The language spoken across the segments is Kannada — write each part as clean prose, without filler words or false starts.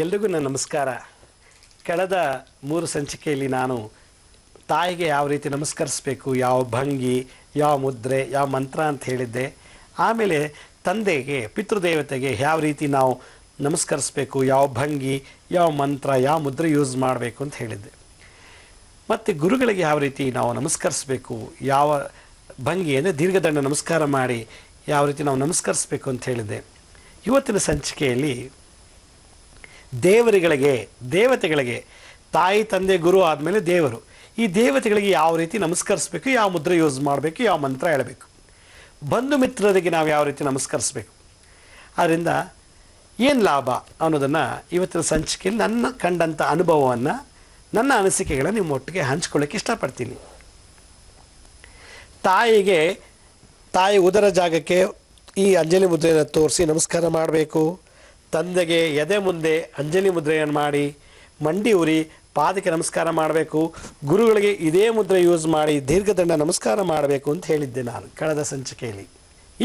ಎಲ್ರಿಗೂ ನನ್ನ ನಮಸ್ಕಾರ. ಕಳೆದ 3 ಸಂಚಿಕೆಯಲ್ಲಿ ನಾನು ತಾಯಿಗೆ ಯಾವ ರೀತಿ ನಮಸ್ಕರಿಸಬೇಕು, ಯಾವ ಭಂಗಿ, ಯಾವ ಮುದ್ರೆ, ಯಾವ ಮಂತ್ರ ಅಂತ ಹೇಳಿದ್ದೆ. ಆಮೇಲೆ ತಂದೆಗೆ, ಪಿತೃದೇವತೆಗೆ ಯಾವ ರೀತಿ ನಾವು ನಮಸ್ಕರಿಸಬೇಕು, ಯಾವ ಭಂಗಿ, ಯಾವ ಮಂತ್ರ, ಯಾವ ಮುದ್ರೆ ಯೂಸ್ ಮಾಡಬೇಕು ಅಂತ ಹೇಳಿದ್ದೆ. ಮತ್ತು ಗುರುಗಳಿಗೆ ಯಾವ ರೀತಿ ನಾವು ನಮಸ್ಕರಿಸಬೇಕು, ಯಾವ ಭಂಗಿ ಅಂದರೆ ದೀರ್ಘದಂಡ ನಮಸ್ಕಾರ ಮಾಡಿ ಯಾವ ರೀತಿ ನಾವು ನಮಸ್ಕರಿಸಬೇಕು ಅಂತ ಹೇಳಿದ್ದೆ. ಇವತ್ತಿನ ಸಂಚಿಕೆಯಲ್ಲಿ ದೇವತೆಗಳಿಗೆ ತಾಯಿ ತಂದೆ ಗುರು ಆದಮೇಲೆ ದೇವರು, ಈ ದೇವತೆಗಳಿಗೆ ಯಾವ ರೀತಿ ನಮಸ್ಕರಿಸಬೇಕು, ಯಾವ ಮುದ್ರೆ ಯೂಸ್ ಮಾಡಬೇಕು, ಯಾವ ಮಂತ್ರ ಹೇಳಬೇಕು, ಬಂಧು ಮಿತ್ರರಿಗೆ ನಾವು ಯಾವ ರೀತಿ ನಮಸ್ಕರಿಸಬೇಕು, ಅದರಿಂದ ಏನು ಲಾಭ ಅನ್ನೋದನ್ನು ಇವತ್ತಿನ ಸಂಚಿಕೆಯಲ್ಲಿ ನನ್ನ ಕಂಡಂಥ ಅನುಭವವನ್ನು, ನನ್ನ ಅನಿಸಿಕೆಗಳನ್ನು ನಿಮ್ಮೊಟ್ಟಿಗೆ ಹಂಚ್ಕೊಳ್ಳೋಕ್ಕೆ ಇಷ್ಟಪಡ್ತೀನಿ. ತಾಯಿ ಉದರ ಜಾಗಕ್ಕೆ ಈ ಅಂಜಲಿ ಮುದ್ರೆಯನ್ನು ತೋರಿಸಿ ನಮಸ್ಕಾರ ಮಾಡಬೇಕು. ತಂದೆಗೆ ಎದೆ ಮುಂದೆ ಅಂಜಲಿ ಮುದ್ರೆಯನ್ನು ಮಾಡಿ ಮಂಡಿ ಉರಿ ಪಾದಕ್ಕೆ ನಮಸ್ಕಾರ ಮಾಡಬೇಕು. ಗುರುಗಳಿಗೆ ಇದೇ ಮುದ್ರೆ ಯೂಸ್ ಮಾಡಿ ದೀರ್ಘದಂಡ ನಮಸ್ಕಾರ ಮಾಡಬೇಕು ಅಂತ ಹೇಳಿದ್ದೆ ನಾನು ಕಳೆದ ಸಂಚಿಕೆಯಲ್ಲಿ.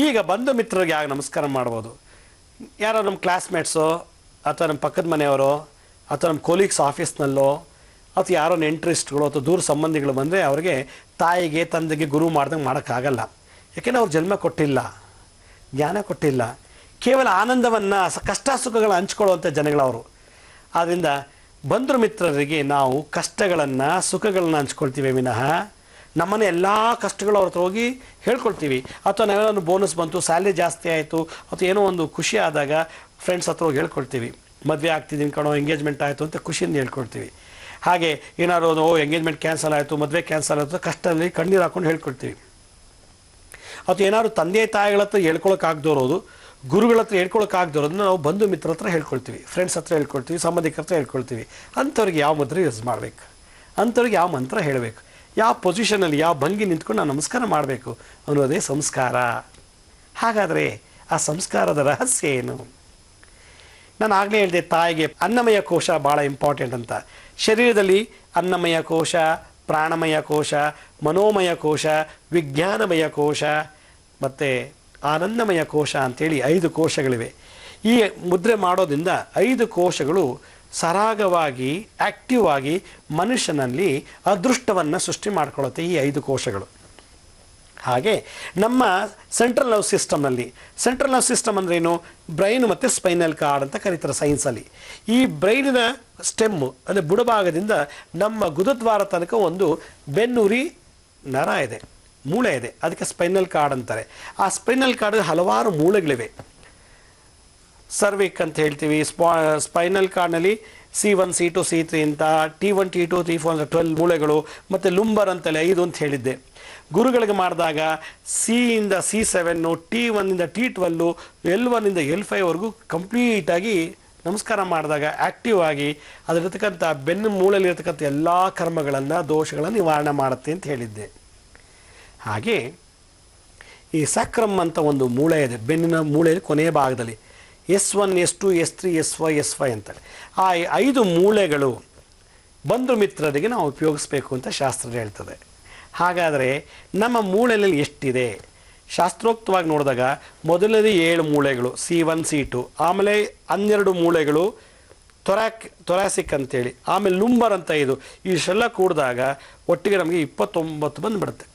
ಈಗ ಬಂಧು ಮಿತ್ರರಿಗೆ ಯಾಕೆ ನಮಸ್ಕಾರ ಮಾಡ್ಬೋದು? ಯಾರೋ ನಮ್ಮ ಕ್ಲಾಸ್ಮೇಟ್ಸೋ ಅಥವಾ ನಮ್ಮ ಪಕ್ಕದ ಮನೆಯವರೋ ಅಥವಾ ನಮ್ಮ ಕೊಲೀಗ್ಸ್ ಆಫೀಸ್ನಲ್ಲೋ ಅಥವಾ ಯಾರೋ ನೆಂಟ್ರಿಸ್ಟ್ಗಳು ಅಥವಾ ದೂರ ಸಂಬಂಧಿಗಳು ಬಂದರೆ ಅವರಿಗೆ ತಾಯಿಗೆ ತಂದೆಗೆ ಗುರು ಮಾಡ್ದಂಗೆ ಮಾಡೋಕ್ಕಾಗಲ್ಲ. ಯಾಕೆಂದರೆ ಅವ್ರು ಜನ್ಮ ಕೊಟ್ಟಿಲ್ಲ, ಜ್ಞಾನ ಕೊಟ್ಟಿಲ್ಲ, ಕೇವಲ ಆನಂದವನ್ನು, ಕಷ್ಟ ಸುಖಗಳ ಹಂಚ್ಕೊಳ್ಳುವಂಥ ಜನಗಳವರು. ಆದ್ದರಿಂದ ಬಂಧು ಮಿತ್ರರಿಗೆ ನಾವು ಕಷ್ಟಗಳನ್ನು ಸುಖಗಳನ್ನು ಹಂಚ್ಕೊಳ್ತೀವಿ ವಿನಃ ನಮ್ಮನೆ ಎಲ್ಲ ಕಷ್ಟಗಳು ಅವ್ರ ಹತ್ರ ಹೋಗಿ ಹೇಳ್ಕೊಳ್ತೀವಿ. ಅಥವಾ ನಾವೇನೋ ಬೋನಸ್ ಬಂತು, ಸ್ಯಾಲ್ರಿ ಜಾಸ್ತಿ ಆಯಿತು, ಅಥವಾ ಏನೋ ಒಂದು ಖುಷಿ ಆದಾಗ ಫ್ರೆಂಡ್ಸ್ ಹತ್ರ ಹೋಗಿ ಹೇಳ್ಕೊಳ್ತೀವಿ. ಮದುವೆ ಆಗ್ತಿದ್ದೀನಿ ಕಣೋ, ಎಂಗೇಜ್ಮೆಂಟ್ ಆಯಿತು ಅಂತ ಖುಷಿಯಿಂದ ಹೇಳ್ಕೊಳ್ತೀವಿ. ಹಾಗೆ ಏನಾದ್ರು ಎಂಗೇಜ್ಮೆಂಟ್ ಕ್ಯಾನ್ಸಲ್ ಆಯಿತು, ಮದುವೆ ಕ್ಯಾನ್ಸಲ್ ಆಯಿತು, ಕಷ್ಟದಲ್ಲಿ ಕಣ್ಣೀರು ಹಾಕ್ಕೊಂಡು ಹೇಳ್ಕೊಳ್ತೀವಿ. ಅಥವಾ ಏನಾದ್ರು ತಂದೆ ತಾಯಿಗಳ ಹತ್ರ ಹೇಳ್ಕೊಳಕ್ಕಾಗ್ದಿರೋದು, ಗುರುಗಳ ಹತ್ರ ಹೇಳ್ಕೊಳಕ್ಕಾಗ್ದಿರೋದನ್ನ ನಾವು ಬಂಧು ಮಿತ್ರ ಹತ್ರ ಹೇಳ್ಕೊಳ್ತೀವಿ, ಫ್ರೆಂಡ್ಸ್ ಹತ್ರ ಹೇಳ್ಕೊಳ್ತೀವಿ, ಸಂಬಂಧಿಕರ ಹತ್ರ ಹೇಳ್ಕೊಳ್ತೀವಿ. ಅಂಥವ್ರಿಗೆ ಯಾವ ಮುದ್ರೆ ಯೂಸ್ ಮಾಡಬೇಕು, ಅಂಥವ್ರಿಗೆ ಯಾವ ಮಂತ್ರ ಹೇಳಬೇಕು, ಯಾವ ಪೊಸಿಷನಲ್ಲಿ ಯಾವ ಭಂಗಿ ನಿಂತ್ಕೊಂಡು ನಾವು ನಮಸ್ಕಾರ ಮಾಡಬೇಕು ಅನ್ನೋದೇ ಸಂಸ್ಕಾರ. ಹಾಗಾದರೆ ಆ ಸಂಸ್ಕಾರದ ರಹಸ್ಯ ಏನು? ನಾನು ಆಗಲೇ ಹೇಳಿದೆ, ತಾಯಿಗೆ ಅನ್ನಮಯ ಕೋಶ ಭಾಳ ಇಂಪಾರ್ಟೆಂಟ್ ಅಂತ. ಶರೀರದಲ್ಲಿ ಅನ್ನಮಯ ಕೋಶ, ಪ್ರಾಣಮಯ ಕೋಶ, ಮನೋಮಯ ಕೋಶ, ವಿಜ್ಞಾನಮಯ ಕೋಶ ಮತ್ತು ಆನಂದಮಯ ಕೋಶ ಅಂಥೇಳಿ 5 ಕೋಶಗಳಿವೆ. ಈ ಮುದ್ರೆ ಮಾಡೋದ್ರಿಂದ 5 ಕೋಶಗಳು ಸರಾಗವಾಗಿ, ಆ್ಯಕ್ಟಿವ್ ಆಗಿ ಮನುಷ್ಯನಲ್ಲಿ ಅದೃಷ್ಟವನ್ನು ಸೃಷ್ಟಿ ಮಾಡ್ಕೊಳ್ಳುತ್ತೆ ಈ 5 ಕೋಶಗಳು. ಹಾಗೆ ನಮ್ಮ ಸೆಂಟ್ರಲ್ ನರ್ವ್ ಸಿಸ್ಟಮ್ ಅಂದ್ರೇನು? ಬ್ರೈನ್ ಮತ್ತು ಸ್ಪೈನಲ್ ಕಾರ್ಡ್ ಅಂತ ಕರೀತಾರೆ ಸೈನ್ಸಲ್ಲಿ. ಈ ಬ್ರೈನಿನ ಸ್ಟೆಮ್ಮು ಅಂದರೆ ಬುಡಭಾಗದಿಂದ ನಮ್ಮ ಗುದದ್ವಾರ ತನಕ ಒಂದು ಬೆನ್ನುರಿ ನರ ಇದೆ, ಮೂಳೆ ಇದೆ, ಅದಕ್ಕೆ ಸ್ಪೈನಲ್ ಕಾರ್ಡ್ ಅಂತಾರೆ. ಆ ಸ್ಪೈನಲ್ ಕಾರ್ಡ್ ಹಲವಾರು ಮೂಳೆಗಳಿವೆ. ಸರ್ವಿಕ್ ಅಂತ ಹೇಳ್ತೀವಿ. ಸ್ಪೈನಲ್ ಕಾರ್ಡ್ನಲ್ಲಿ C1 C2 C3 ಅಂತ, T1 T2 T4 ಅಂತ 12 ಮೂಳೆಗಳು, ಮತ್ತು ಲುಂಬರ್ ಅಂತಲೇ 5 ಅಂತ ಹೇಳಿದ್ದೆ. ಗುರುಗಳಿಗೆ ಮಾಡಿದಾಗ C ಇಂದ C7, T1 ಇಂದ T12, L1 ಇಂದ L5ವರೆಗೂ ಕಂಪ್ಲೀಟಾಗಿ ನಮಸ್ಕಾರ ಮಾಡಿದಾಗ ಆ್ಯಕ್ಟಿವ್ ಆಗಿ ಅದರತಕ್ಕಂಥ ಬೆನ್ನು ಮೂಳೆಯಲ್ಲಿರ್ತಕ್ಕಂಥ ಎಲ್ಲ ಕರ್ಮಗಳನ್ನು, ದೋಷಗಳನ್ನು ನಿವಾರಣೆ ಮಾಡುತ್ತೆ ಅಂತ ಹೇಳಿದ್ದೆ. ಹಾಗೆ ಈ ಸ್ಯಾಕ್ರಮ್ ಅಂತ ಒಂದು ಮೂಳೆ ಇದೆ, ಬೆನ್ನಿನ ಮೂಳೆಯಲ್ಲಿ ಕೊನೆಯ ಭಾಗದಲ್ಲಿ S1 S2 S3 S5 ಅಂತೇಳಿ. ಆ 5 ಮೂಳೆಗಳು ಬಂಧು ಮಿತ್ರರಿಗೆ ನಾವು ಉಪಯೋಗಿಸ್ಬೇಕು ಅಂತ ಶಾಸ್ತ್ರ ಹೇಳ್ತದೆ. ಹಾಗಾದರೆ ನಮ್ಮ ಮೂಳೆಯಲ್ಲಿ ಎಷ್ಟಿದೆ? ಶಾಸ್ತ್ರೋಕ್ತವಾಗಿ ನೋಡಿದಾಗ ಮೊದಲನೇ 7 ಮೂಳೆಗಳು C1 C2, ಆಮೇಲೆ 12 ಮೂಳೆಗಳು ಥೊರಾಸಿಕ್ ಅಂತೇಳಿ, ಆಮೇಲೆ ಲುಂಬರ್ ಅಂತ 5, ಇಷ್ಟೆಲ್ಲ ಕೂಡಿದಾಗ ಒಟ್ಟಿಗೆ ನಮಗೆ 29 ಬಂದುಬಿಡುತ್ತೆ.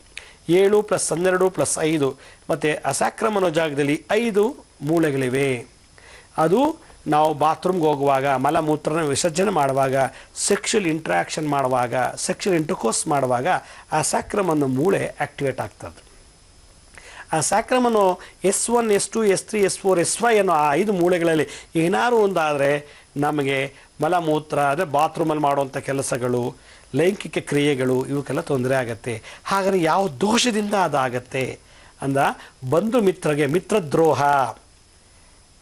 7 + 12 + 5 ಮತ್ತು ಅಸ್ಯಾಕ್ರಮ್ ಅನ್ನೋ ಜಾಗದಲ್ಲಿ 5 ಮೂಳೆಗಳಿವೆ. ಅದು ನಾವು ಬಾತ್ರೂಮ್ಗೆ ಹೋಗುವಾಗ, ಮಲಮೂತ್ರನ ವಿಸರ್ಜನೆ ಮಾಡುವಾಗ, ಸೆಕ್ಷುವಲ್ ಇಂಟ್ರ್ಯಾಕ್ಷನ್ ಮಾಡುವಾಗ, ಸೆಕ್ಷುವಲ್ ಇಂಟರ್ಕೋರ್ಸ್ ಮಾಡುವಾಗ ಆ ಸ್ಯಾಕ್ರಮ್ ಅನ್ನೋ ಮೂಳೆ ಆ್ಯಕ್ಟಿವೇಟ್ ಆಗ್ತದೆ. ಆ ಸ್ಯಾಕ್ರಮ್ ಅನ್ನೋ S1 S2 S3 S4 S5 ಅನ್ನೋ ಆ 5 ಮೂಳೆಗಳಲ್ಲಿ ಏನಾದ್ರು ಒಂದಾದರೆ ನಮಗೆ ಮಲಮೂತ್ರ ಅಂದರೆ ಬಾತ್ರೂಮಲ್ಲಿ ಮಾಡುವಂಥ ಕೆಲಸಗಳು, ಲೈಂಗಿಕ ಕ್ರಿಯೆಗಳು, ಇವಕ್ಕೆಲ್ಲ ತೊಂದರೆ ಆಗತ್ತೆ. ಹಾಗಾದರೆ ಯಾವ ದೋಷದಿಂದ ಅದಾಗತ್ತೆ ಅಂದ ಬಂಧು ಮಿತ್ರಗೆ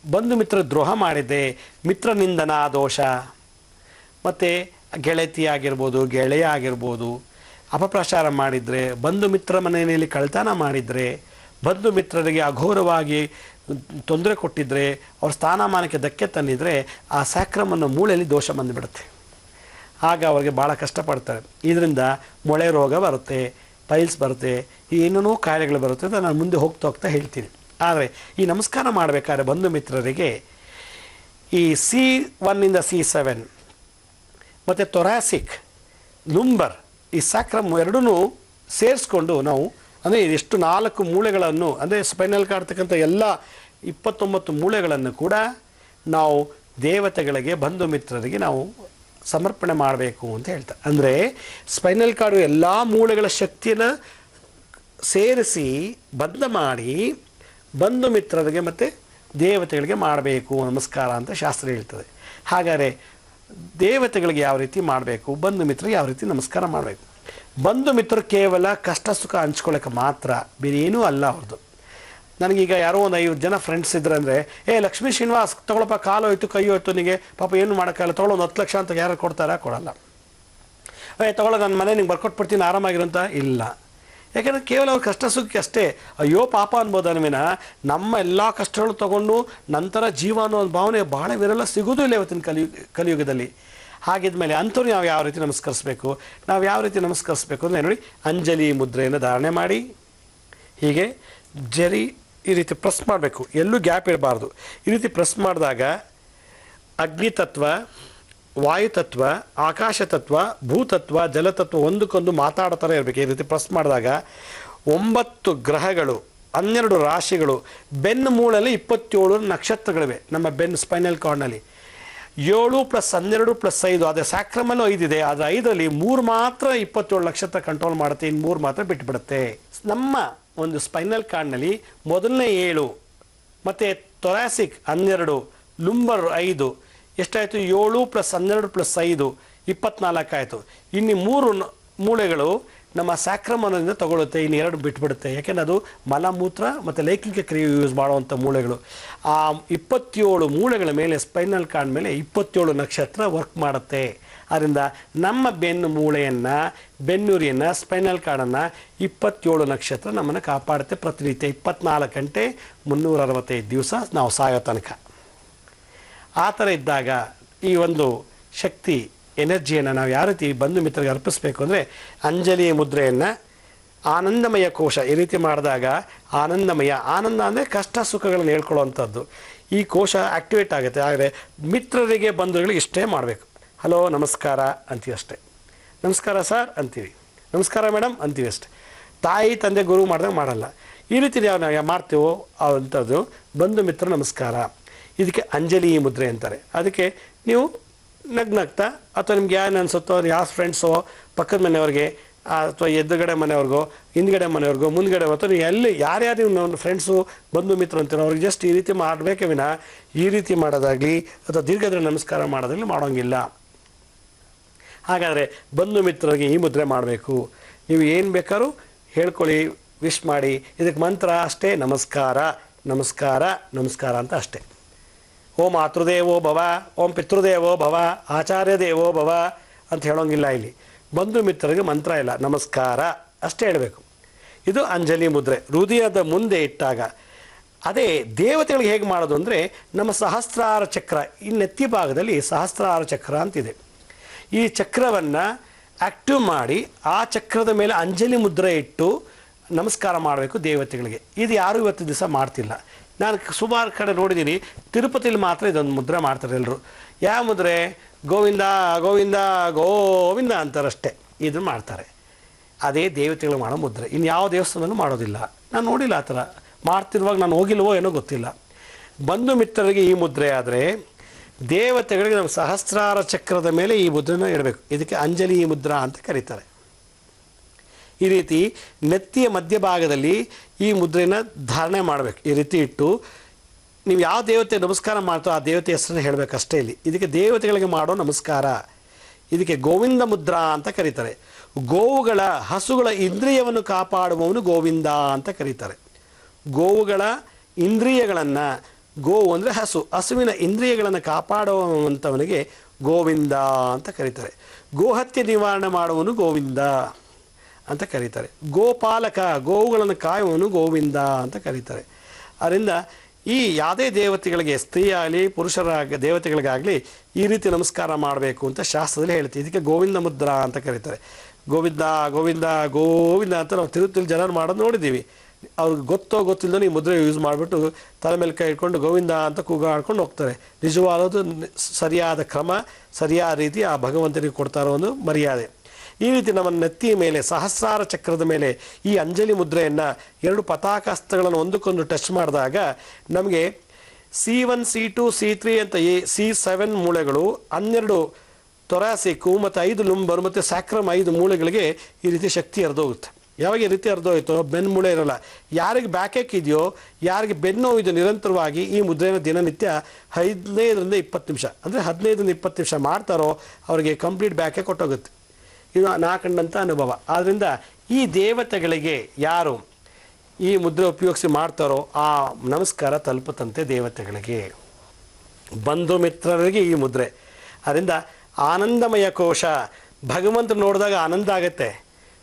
ಬಂಧು ಮಿತ್ರ ದ್ರೋಹ ಮಾಡಿದ್ದೆ, ಮಿತ್ರನಿಂದನ ದೋಷ, ಮತ್ತು ಗೆಳತಿ ಆಗಿರ್ಬೋದು, ಗೆಳೆಯ ಆಗಿರ್ಬೋದು, ಅಪಪ್ರಚಾರ ಮಾಡಿದರೆ, ಬಂಧು ಮಿತ್ರ ಮನೆಯಲ್ಲಿ ಕಳ್ತನ ಮಾಡಿದರೆ, ಬಂಧು ಮಿತ್ರರಿಗೆ ಅಘೋರವಾಗಿ ತೊಂದರೆ ಕೊಟ್ಟಿದ್ದರೆ, ಅವ್ರ ಸ್ಥಾನಮಾನಕ್ಕೆ ಧಕ್ಕೆ ತಂದಿದ್ರೆ ಆ ಸ್ಯಾಕ್ರಮನ್ನು ಮೂಳೆಯಲ್ಲಿ ದೋಷ ಬಂದುಬಿಡುತ್ತೆ. ಆಗ ಅವ್ರಿಗೆ ಭಾಳ ಕಷ್ಟಪಡ್ತಾರೆ. ಇದರಿಂದ ಮೊಳೆ ರೋಗ ಬರುತ್ತೆ, ಪೈಲ್ಸ್ ಬರುತ್ತೆ, ಏನೇನೋ ಕಾಯಿಲೆಗಳು ಬರುತ್ತೆ ಅಂತ ನಾನು ಮುಂದೆ ಹೋಗ್ತಾ ಹೇಳ್ತೀನಿ. ಆದರೆ ಈ ನಮಸ್ಕಾರ ಮಾಡಬೇಕಾದ್ರೆ ಬಂಧು ಮಿತ್ರರಿಗೆ ಈ C1 ಇಂದ C7 ಮತ್ತು ತೊರಾಸಿಕ್, ಲುಂಬರ್, ಈ ಸ್ಯಾಕ್ರಮ್ ಎರಡೂ ಸೇರಿಸ್ಕೊಂಡು ನಾವು ಅಂದರೆ ಎಷ್ಟು 4 ಮೂಳೆಗಳನ್ನು ಅಂದರೆ ಸ್ಪೈನಲ್ ಕಾಡ್ತಕ್ಕಂಥ ಎಲ್ಲ 29 ಮೂಳೆಗಳನ್ನು ಕೂಡ ನಾವು ದೇವತೆಗಳಿಗೆ, ಬಂಧು ಮಿತ್ರರಿಗೆ ನಾವು ಸಮರ್ಪಣೆ ಮಾಡಬೇಕು ಅಂತ ಹೇಳ್ತಾರೆ. ಅಂದರೆ ಸ್ಪೈನಲ್ ಕಾರ್ಡು ಎಲ್ಲ ಮೂಳೆಗಳ ಶಕ್ತಿಯನ್ನು ಸೇರಿಸಿ ಬದ್ಧ ಮಾಡಿ ಬಂಧು ಮಿತ್ರರಿಗೆ ಮತ್ತು ದೇವತೆಗಳಿಗೆ ಮಾಡಬೇಕು ನಮಸ್ಕಾರ ಅಂತ ಶಾಸ್ತ್ರ ಹೇಳ್ತದೆ. ಹಾಗಾದರೆ ದೇವತೆಗಳಿಗೆ ಯಾವ ರೀತಿ ಮಾಡಬೇಕು, ಬಂಧು ಮಿತ್ರರಿಗೆ ಯಾವ ರೀತಿ ನಮಸ್ಕಾರ ಮಾಡಬೇಕು? ಬಂಧು ಮಿತ್ರರು ಕೇವಲ ಕಷ್ಟ ಸುಖ ಹಂಚ್ಕೊಳ್ಳೋಕೆ ಮಾತ್ರ, ಬೇರೆ ಏನೂ ಅಲ್ಲ ಅವ್ರದ್ದು. ನನಗೀಗ ಯಾರೋ ಒಂದು 5 ಜನ ಫ್ರೆಂಡ್ಸ್ ಇದ್ರೆ ಅಂದರೆ, ಲಕ್ಷ್ಮೀ ಶ್ರೀನಿವಾಸ್ ತೊಗೊಳಪ್ಪ, ಕಾಲು ಹೋಯ್ತು ಕೈ ಹೋಯ್ತು ನಿನಗೆ, ಪಾಪ ಏನು ಮಾಡೋಕ್ಕಾಗಲ್ಲ, ತೊಗೊಳ್ಳೋ 10 ಲಕ್ಷ ಅಂತ ಯಾರು ಕೊಡ್ತಾರಾ? ಕೊಡಲ್ಲ. ತೊಗೊಳ್ಳೋ ನನ್ನ ಮನೆ ನಿಂಗೆ ಬರ್ಕೊಟ್ಬಿಡ್ತೀನಿ ಆರಾಮಾಗಿರೋಂತ ಇಲ್ಲ. ಯಾಕೆಂದರೆ ಕೇವಲ ಅವ್ರ ಕಷ್ಟ ಸುಖಕ್ಕೆ ಅಷ್ಟೇ ಅಯ್ಯೋ ಪಾಪ ಅನ್ಬೋದು ಅನ್ವಿನ. ನಮ್ಮ ಎಲ್ಲ ಕಷ್ಟಗಳು ತೊಗೊಂಡು ನಂತರ ಜೀವ ಅನ್ನೋ ಒಂದು ಭಾವನೆ ಭಾಳ ವಿರಳ, ಸಿಗೋದು ಇಲ್ಲ ಇವತ್ತಿನ ಕಲಿಯುಗದಲ್ಲಿ. ಹಾಗಿದ್ಮೇಲೆ ಅಂಥವ್ರು ನಾವು ಯಾವ ರೀತಿ ನಮಸ್ಕರಿಸಬೇಕು? ನಾವು ಯಾವ ರೀತಿ ನಮಸ್ಕರಿಸಬೇಕು ಅಂದರೆ ನೋಡಿ, ಅಂಜಲಿ ಮುದ್ರೆಯನ್ನು ಧಾರಣೆ ಮಾಡಿ ಹೀಗೆ ಈ ರೀತಿ ಪ್ರೆಸ್ ಮಾಡಬೇಕು, ಎಲ್ಲೂ ಗ್ಯಾಪ್ ಇರಬಾರ್ದು. ಈ ರೀತಿ ಪ್ರೆಸ್ ಮಾಡಿದಾಗ ಅಗ್ನಿತತ್ವ, ವಾಯುತತ್ವ, ಆಕಾಶತತ್ವ, ಭೂತತ್ವ, ಜಲತತ್ವ ಒಂದಕ್ಕೊಂದು ಮಾತಾಡ್ತಾರೆ ಇರಬೇಕು. ಈ ರೀತಿ ಪ್ರೆಸ್ ಮಾಡಿದಾಗ 9 ಗ್ರಹಗಳು, 12 ರಾಶಿಗಳು, ಬೆನ್ನು ಮೂಳಲ್ಲಿ 27 ನಕ್ಷತ್ರಗಳಿವೆ ನಮ್ಮ ಬೆನ್ನು ಸ್ಪೈನಲ್ ಕಾರ್ಡ್ನಲ್ಲಿ. 7 + 12 + 5, ಅದೇ ಸ್ಯಾಕ್ರಮಲ್ಲೂ 5 ಇದೆ. ಆದರೆ 5ರಲ್ಲಿ 3 ಮಾತ್ರ 27 ನಕ್ಷತ್ರ ಕಂಟ್ರೋಲ್ ಮಾಡುತ್ತೆ, ಇನ್ನು 3 ಮಾತ್ರ ಬಿಟ್ಟುಬಿಡುತ್ತೆ. ನಮ್ಮ ಒಂದು ಸ್ಪೈನಲ್ ಕಾರ್ಡ್ನಲ್ಲಿ ಮೊದಲನೇ 7 ಮತ್ತು ತೊರಾಸಿಕ್ 12, ಲುಂಬರ್ 5, ಎಷ್ಟಾಯಿತು? 7 + 12 + 5 24 ಆಯಿತು. ಇನ್ನು 3 ಮೂಳೆಗಳು ನಮ್ಮ ಸ್ಯಾಕ್ರಮನದಿಂದ ತಗೊಳುತ್ತೆ, ಇನ್ನು 2 ಬಿಟ್ಬಿಡುತ್ತೆ. ಯಾಕೆಂದರೆ ಅದು ಮಲಮೂತ್ರ ಮತ್ತು ಲೈಂಗಿಕ ಕ್ರಿಯೆ ಯೂಸ್ ಮಾಡುವಂಥ ಮೂಳೆಗಳು. ಆ 27 ಮೂಳೆಗಳ ಮೇಲೆ, ಸ್ಪೈನಲ್ ಕಾರ್ಡ್ ಮೇಲೆ 27 ನಕ್ಷತ್ರ ವರ್ಕ್ ಮಾಡುತ್ತೆ. ಆದ್ದರಿಂದ ನಮ್ಮ ಬೆನ್ನು ಮೂಳೆಯನ್ನು, ಬೆನ್ನುರಿಯನ್ನು, ಸ್ಪೈನಲ್ ಕಾರ್ಡನ್ನು 27 ನಕ್ಷತ್ರ ನಮ್ಮನ್ನು ಕಾಪಾಡುತ್ತೆ. ಪ್ರತಿನಿತ್ಯ 24 ಗಂಟೆ 365 ದಿವಸ ನಾವು ಸಾಯೋ ತನಕ. ಆ ಥರ ಇದ್ದಾಗ ಈ ಒಂದು ಶಕ್ತಿ, ಎನರ್ಜಿಯನ್ನು ನಾವು ಯಾವ ರೀತಿ ಬಂಧು ಮಿತ್ರರಿಗೆ ಅರ್ಪಿಸಬೇಕು ಅಂದರೆ, ಅಂಜಲಿ ಮುದ್ರೆಯನ್ನು ಆನಂದಮಯ ಕೋಶ ಈ ರೀತಿ ಮಾಡಿದಾಗ ಆನಂದಮಯ, ಆನಂದ ಅಂದರೆ ಕಷ್ಟ ಸುಖಗಳನ್ನು ಹೇಳ್ಕೊಳ್ಳುವಂಥದ್ದು. ಈ ಕೋಶ ಆ್ಯಕ್ಟಿವೇಟ್ ಆಗುತ್ತೆ. ಆದರೆ ಮಿತ್ರರಿಗೆ, ಬಂಧುಗಳಿಗೆ ಇಷ್ಟೇ ಮಾಡಬೇಕು. ಹಲೋ ನಮಸ್ಕಾರ ಅಂತೀವಿ ಅಷ್ಟೇ, ನಮಸ್ಕಾರ ಸರ್ ಅಂತೀವಿ, ನಮಸ್ಕಾರ ಮೇಡಮ್ ಅಂತೀವಿ ಅಷ್ಟೇ. ತಾಯಿ ತಂದೆ ಗುರು ಮಾಡಿದಾಗ ಮಾಡಲ್ಲ. ಈ ರೀತಿ ನಾವು ಮಾಡ್ತೀವೋ ಅಂಥದ್ದು ಬಂಧು ಮಿತ್ರ ನಮಸ್ಕಾರ. ಇದಕ್ಕೆ ಅಂಜಲಿ ಮುದ್ರೆ ಅಂತಾರೆ. ಅದಕ್ಕೆ ನೀವು ನಗ್ನಗ್ತಾ ಅಥವಾ ನಿಮ್ಗೆ ಏನು ಅನಿಸುತ್ತೋ, ಯಾವ ಫ್ರೆಂಡ್ಸೋ, ಪಕ್ಕದ ಮನೆಯವ್ರಿಗೆ ಅಥವಾ ಎದುರುಗಡೆ ಮನೆಯವ್ರಿಗೋ, ಹಿಂದ್ಗಡೆ ಮನೆಯವ್ರಿಗೋ, ಮುಂದ್ಗಡೆ ಅಥವಾ ನೀವು ಎಲ್ಲಿ ಯಾರ್ಯಾರು ನಿಮ್ಮ ಫ್ರೆಂಡ್ಸು, ಬಂಧು ಮಿತ್ರ ಅಂತೀರೋ ಅವ್ರಿಗೆ ಜಸ್ಟ್ ಈ ರೀತಿ ಮಾಡಬೇಕೇ ವಿನ ಈ ರೀತಿ ಮಾಡೋದಾಗಲಿ ಅಥವಾ ದೀರ್ಘದ್ರ ನಮಸ್ಕಾರ ಮಾಡೋದಾಗಲಿ ಮಾಡೋಂಗಿಲ್ಲ. ಹಾಗಾದರೆ ಬಂಧು ಮಿತ್ರರಿಗೆ ಈ ಮುದ್ರೆ ಮಾಡಬೇಕು. ನೀವು ಏನು ಬೇಕಾದ್ರೂ ಹೇಳ್ಕೊಳ್ಳಿ, ವಿಶ್ ಮಾಡಿ. ಇದಕ್ಕೆ ಮಂತ್ರ ಅಷ್ಟೇ, ನಮಸ್ಕಾರ ನಮಸ್ಕಾರ ನಮಸ್ಕಾರ ಅಂತ ಅಷ್ಟೇ. ಓಂ ಮಾತೃದೇವೋ ಭವ, ಓಂ ಪಿತೃದೇವೋ ಭವ, ಆಚಾರ್ಯ ದೇವೋ ಭವ ಅಂತ ಹೇಳೋಂಗಿಲ್ಲ. ಇಲ್ಲಿ ಬಂಧು ಮಿತ್ರರಿಗೆ ಮಂತ್ರ ಇಲ್ಲ, ನಮಸ್ಕಾರ ಅಷ್ಟೇ ಹೇಳಬೇಕು. ಇದು ಅಂಜಲಿ ಮುದ್ರೆ ಹೃದಯದ ಮುಂದೆ ಇಟ್ಟಾಗ. ಅದೇ ದೇವತೆಗಳಿಗೆ ಹೇಗೆ ಮಾಡೋದು ಅಂದರೆ, ನಮ್ಮ ಸಹಸ್ರಾರ ಚಕ್ರ, ಈ ನೆತ್ತಿ ಭಾಗದಲ್ಲಿ ಸಹಸ್ರಾರ ಚಕ್ರ ಅಂತಿದೆ. ಈ ಚಕ್ರವನ್ನು ಆ್ಯಕ್ಟಿವ್ ಮಾಡಿ ಆ ಚಕ್ರದ ಮೇಲೆ ಅಂಜಲಿ ಮುದ್ರೆ ಇಟ್ಟು ನಮಸ್ಕಾರ ಮಾಡಬೇಕು ದೇವತೆಗಳಿಗೆ. ಇದು ಯಾರೂ ಇವತ್ತು ದಿವಸ ಮಾಡ್ತಿಲ್ಲ. ನಾನು ಸುಮಾರು ಕಡೆ ನೋಡಿದ್ದೀನಿ, ತಿರುಪತಿಲಿ ಮಾತ್ರ ಇದೊಂದು ಮುದ್ರೆ ಮಾಡ್ತಾರೆ ಎಲ್ಲರೂ. ಯಾವ ಮುದ್ರೆ? ಗೋವಿಂದ ಗೋವಿಂದ ಗೋವಿಂದ ಅಂತಾರಷ್ಟೇ, ಇದನ್ನು ಮಾಡ್ತಾರೆ. ಅದೇ ದೇವತೆಗಳು ಮಾಡೋ ಮುದ್ರೆ. ಇನ್ನು ಯಾವ ದೇವಸ್ಥಾನದಲ್ಲೂ ಮಾಡೋದಿಲ್ಲ. ನಾನು ನೋಡಿಲ್ಲ ಆ ಥರ ಮಾಡ್ತಿರುವಾಗ, ನಾನು ಹೋಗಿಲ್ವೋ ಏನೋ ಗೊತ್ತಿಲ್ಲ. ಬಂಧು ಮಿತ್ರರಿಗೆ ಈ ಮುದ್ರೆ ಆದರೆ, ದೇವತೆಗಳಿಗೆ ನಮ್ಮ ಸಹಸ್ರಾರ ಚಕ್ರದ ಮೇಲೆ ಈ ಮುದ್ರೆನ ಇಡಬೇಕು. ಇದಕ್ಕೆ ಅಂಜಲಿ ಮುದ್ರಾ ಅಂತ ಕರೀತಾರೆ. ಈ ರೀತಿ ನೆತ್ತಿಯ ಮಧ್ಯಭಾಗದಲ್ಲಿ ಈ ಮುದ್ರೆನ ಧಾರಣೆ ಮಾಡಬೇಕು. ಈ ರೀತಿ ಇಟ್ಟು ನೀವು ಯಾವ ದೇವತೆ ನಮಸ್ಕಾರ ಮಾಡ್ತೋ ಆ ದೇವತೆ ಹೆಸರನ್ನು ಹೇಳಬೇಕಷ್ಟೇ. ಇಲ್ಲಿ ಇದಕ್ಕೆ ದೇವತೆಗಳಿಗೆ ಮಾಡೋ ನಮಸ್ಕಾರ. ಇದಕ್ಕೆ ಗೋವಿಂದ ಮುದ್ರಾ ಅಂತ ಕರೀತಾರೆ. ಗೋವುಗಳ, ಹಸುಗಳ ಇಂದ್ರಿಯವನ್ನು ಕಾಪಾಡುವವನು ಗೋವಿಂದ ಅಂತ ಕರೀತಾರೆ. ಗೋವುಗಳ ಇಂದ್ರಿಯಗಳನ್ನು, ಗೋವು ಅಂದರೆ ಹಸು, ಹಸುವಿನ ಇಂದ್ರಿಯಗಳನ್ನು ಕಾಪಾಡುವಂಥವನಿಗೆ ಗೋವಿಂದ ಅಂತ ಕರೀತಾರೆ. ಗೋಹತ್ಯೆ ನಿವಾರಣೆ ಮಾಡುವವನು ಗೋವಿಂದ ಅಂತ ಕರೀತಾರೆ. ಗೋಪಾಲಕ, ಗೋವುಗಳನ್ನು ಕಾಯುವವನು ಗೋವಿಂದ ಅಂತ ಕರೀತಾರೆ. ಅದರಿಂದ ಈ ಯಾವುದೇ ದೇವತೆಗಳಿಗೆ, ಸ್ತ್ರೀ ಆಗಲಿ ಪುರುಷರಾಗ ದೇವತೆಗಳಿಗಾಗಲಿ ಈ ರೀತಿ ನಮಸ್ಕಾರ ಮಾಡಬೇಕು ಅಂತ ಶಾಸ್ತ್ರದಲ್ಲಿ ಹೇಳ್ತೀವಿ. ಇದಕ್ಕೆ ಗೋವಿಂದ ಮುದ್ರಾ ಅಂತ ಕರೀತಾರೆ. ಗೋವಿಂದ ಗೋವಿಂದ ಗೋವಿಂದ ಅಂತ ನಾವು ತಿರುಗಿ ಜನರು ಮಾಡೋದು ನೋಡಿದ್ದೀವಿ. ಅವ್ರಿಗೆ ಗೊತ್ತೋ ಗೊತ್ತಿಲ್ಲದೋ ಈ ಮುದ್ರೆ ಯೂಸ್ ಮಾಡಿಬಿಟ್ಟು ತಲೆ ಮೇಲೆ ಕೈ ಇಟ್ಕೊಂಡು ಗೋವಿಂದ ಅಂತ ಕೂಗಾಡ್ಕೊಂಡು ಹೋಗ್ತಾರೆ. ನಿಜವಾದದ್ದು ಸರಿಯಾದ ಕ್ರಮ, ಸರಿಯಾದ ರೀತಿ ಆ ಭಗವಂತನಿಗೆ ಕೊಡ್ತಾ ಇರೋ ಒಂದು ಮರ್ಯಾದೆ. ಈ ರೀತಿ ನಮ್ಮ ನೆತ್ತಿಯ ಮೇಲೆ ಸಹಸ್ರಾರ ಚಕ್ರದ ಮೇಲೆ ಈ ಅಂಜಲಿ ಮುದ್ರೆಯನ್ನು 2 ಪತಾಕಾಸ್ತಗಳನ್ನು ಒಂದಕ್ಕೊಂದು ಟಚ್ ಮಾಡಿದಾಗ ನಮಗೆ C1 C2 C3 ಅಂತ C7 ಮೂಳೆಗಳು, 12 ತೊರಾಸಿಕ್ ಮತ್ತು 5 ಲುಂಬರ್ ಮತ್ತು ಸ್ಯಾಕ್ರಮ್ 5 ಮೂಳೆಗಳಿಗೆ ಈ ರೀತಿ ಶಕ್ತಿ ಹರಿದೋಗುತ್ತೆ. ಯಾವಾಗ ಈ ರೀತಿ ಹರಿದೋಯ್ತೋ ಬೆನ್ನು ಮೂಳೆ ಇರೋಲ್ಲ. ಯಾರಿಗೆ ಬ್ಯಾಕೇಕ್ ಇದೆಯೋ, ಯಾರಿಗೆ ಬೆನ್ನು ಇದು ನಿರಂತರವಾಗಿ ಈ ಮುದ್ರೆಯನ್ನು ದಿನನಿತ್ಯ 15ರಿಂದ 20 ನಿಮಿಷ ಅಂದರೆ 15ರಿಂದ 20 ನಿಮಿಷ ಮಾಡ್ತಾರೋ ಅವರಿಗೆ ಕಂಪ್ಲೀಟ್ ಬ್ಯಾಕೇಕ್ ಕೊಟ್ಟೋಗುತ್ತೆ. ಇದು ನಾ ಕಂಡಂಥ ಅನುಭವ. ಆದ್ದರಿಂದ ಈ ದೇವತೆಗಳಿಗೆ ಯಾರು ಈ ಮುದ್ರೆ ಉಪಯೋಗಿಸಿ ಮಾಡ್ತಾರೋ ಆ ನಮಸ್ಕಾರ ತಲುಪುತ್ತಂತೆ ದೇವತೆಗಳಿಗೆ, ಬಂಧು ಮಿತ್ರರಿಗೆ ಈ ಮುದ್ರೆ. ಅದರಿಂದ ಆನಂದಮಯ ಕೋಶ, ಭಗವಂತ ನೋಡಿದಾಗ ಆನಂದ ಆಗುತ್ತೆ.